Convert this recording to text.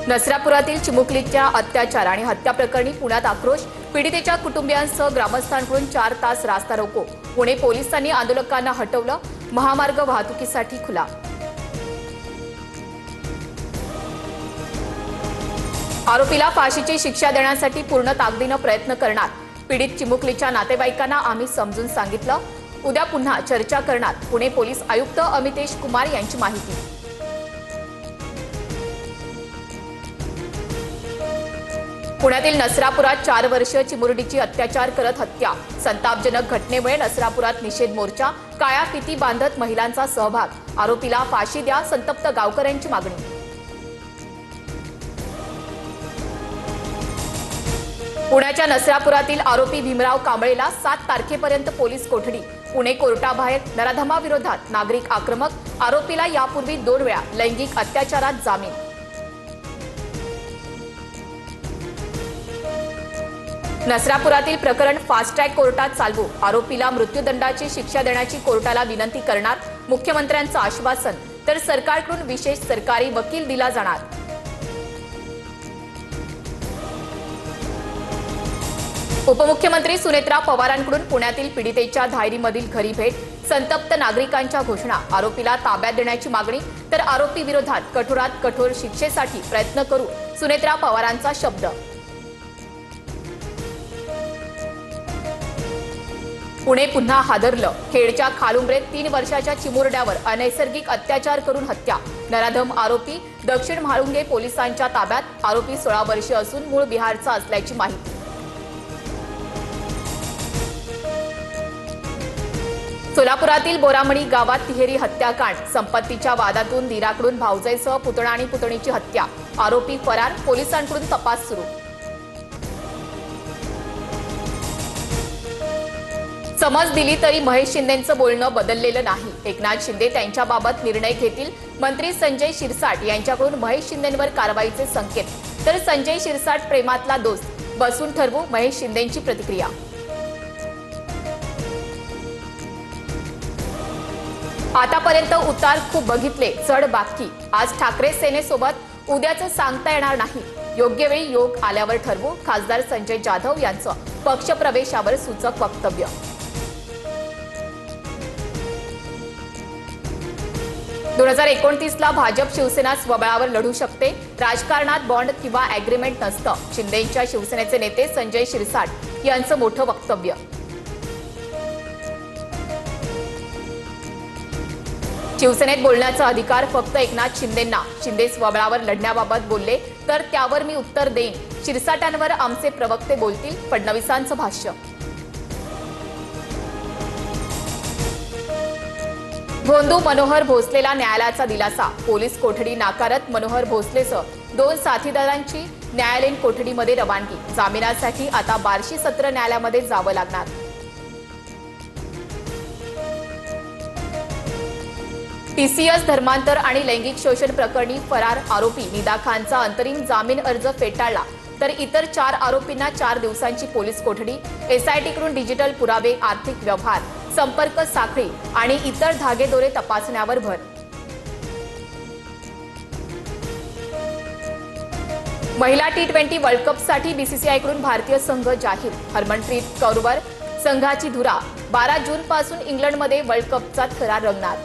नसरापुरातील चिमुकलीच्या अत्याचार आणि हत्या प्रकरणी पुण्यात आक्रोश, पीडितेच्या कुटुंबियांसह ग्रामस्थांकडून 4 तास रास्ता रोको. पुणे पोलिसांनी आंदोलकांना हटवलं. महामार्ग वाहतुकीसाठी खुला. आरोपीला फाशीची शिक्षा देण्यासाठी पूर्ण ताकदीनं प्रयत्न करणार. पीडित चिमुकलीच्या नातेवाईकांना आम्ही समजून सांगितलं. उद्या पुन्हा चर्चा करणार. पुणे पोलीस आयुक्त अमितेश कुमार यांची माहिती. पुण्यातील नसरापुरात 4 वर्षीय चिमुरडीची अत्याचार करत हत्या. संतापजनक घटनेमुळे नसरापुरात निषेध मोर्चा. काळ्या फिती बांधत महिलांचा सहभाग. आरोपीला फाशी द्या, संतप्त गावकऱ्यांची मागणी. पुण्याच्या नसरापुरातील आरोपी भीमराव कांबळेला 7 तारखेपर्यंत पोलीस कोठडी. पुणे कोर्टाबाहेर नराधमाविरोधात नागरिक आक्रमक. आरोपीला यापूर्वी 2 वेळा लैंगिक अत्याचारात जामीन. नसरापुरातील प्रकरण फास्ट ट्रॅक कोर्टात चालवू. आरोपीला मृत्यूदंडाची शिक्षा देण्याची कोर्टाला विनंती करणार. मुख्यमंत्र्यांचं आश्वासन. तर सरकारकडून विशेष सरकारी वकील दिला जाणार. उपमुख्यमंत्री सुनेत्रा पवारांकडून पुण्यातील पीडितेच्या धायरीमधील घरी भेट. संतप्त नागरिकांच्या घोषणा. आरोपीला ताब्यात देण्याची मागणी. तर आरोपी विरोधात कठोरात कठोर शिक्षेसाठी प्रयत्न करू. सुनेत्रा पवारांचा शब्द. पुणे पुन्हा हादरलं. खेडच्या खालुंबरेत 3 वर्षाच्या चिमुरड्यावर अनैसर्गिक अत्याचार करून हत्या. नराधम आरोपी दक्षिण म्हाळुंगे पोलिसांच्या ताब्यात. आरोपी 16 वर्षीय असून मूळ बिहारचा असल्याची माहिती. सोलापुरातील बोरामणी गावात तिहेरी हत्याकांड. संपत्तीच्या वादातून दीराकडून भावजयसह पुतणा आणि पुतणीची हत्या. आरोपी फरार. पोलिसांकडून तपास सुरू. समज दिली तरी महेश शिंदेंचं बोलणं बदललेलं नाही. एकनाथ शिंदे त्यांच्याबाबत निर्णय घेतील. मंत्री संजय शिरसाट यांच्याकडून महेश शिंदेंवर कारवाईचे संकेत. तर संजय शिरसाट प्रेमातला दोस्त. बसून ठरवू. महेश शिंदेंची प्रतिक्रिया. आतापर्यंत उतार खूप बघितले, चढ बाकी. आज ठाकरे सेनेसोबत. उद्याचं सांगता येणार नाही. योग्य वेळी योग आल्यावर ठरवू. खासदार संजय जाधव यांचं पक्षप्रवेशावर सूचक वक्तव्य. 2029ला भाजप शिवसेना स्वबळावर लढू शकते. राजकारणात बॉन्ड किंवा अॅग्रीमेंट नसतं. शिंदेंच्या शिवसेनेचे नेते संजय शिरसाट यांचं मोठं वक्तव्य. शिवसेनेत बोलण्याचा अधिकार फक्त एकनाथ शिंदेंना. शिंदे स्वबळावर लढण्याबाबत बोलले तर त्यावर मी उत्तर देईन. शिरसाटांवर आमचे प्रवक्ते बोलतील. फडणवीसांचं भाष्य. भोंदू मनोहर भोसलेला न्यायालयाचा दिलासा. पोलीस कोठडी नाकारत मनोहर भोसलेसह 2 साथीदारांची न्यायालयीन कोठडीमध्ये रवानगी. जामिनासाठी आता बार्शी सत्र न्यायालयामध्ये जावं लागणार. टीसीएस धर्मांतर आणि लैंगिक शोषण प्रकरणी फरार आरोपी निदा खानचा अंतरिम जामीन अर्ज फेटाळला. तर इतर 4 आरोपींना 4 दिवसांची पोलीस कोठडी. एसआयटीकडून डिजिटल पुरावे, आर्थिक व्यवहार, संपर्क साखळी आणि इतर धागेदोरे तपासण्यावर भर. महिला T20 वर्ल्ड कपसाठी बीसीसीआयकडून भारतीय संघ जाहीर. हरमनप्रीत कौरवर संघाची धुरा. 12 जूनपासून इंग्लंडमध्ये वर्ल्ड कपचा थरार रंगणार.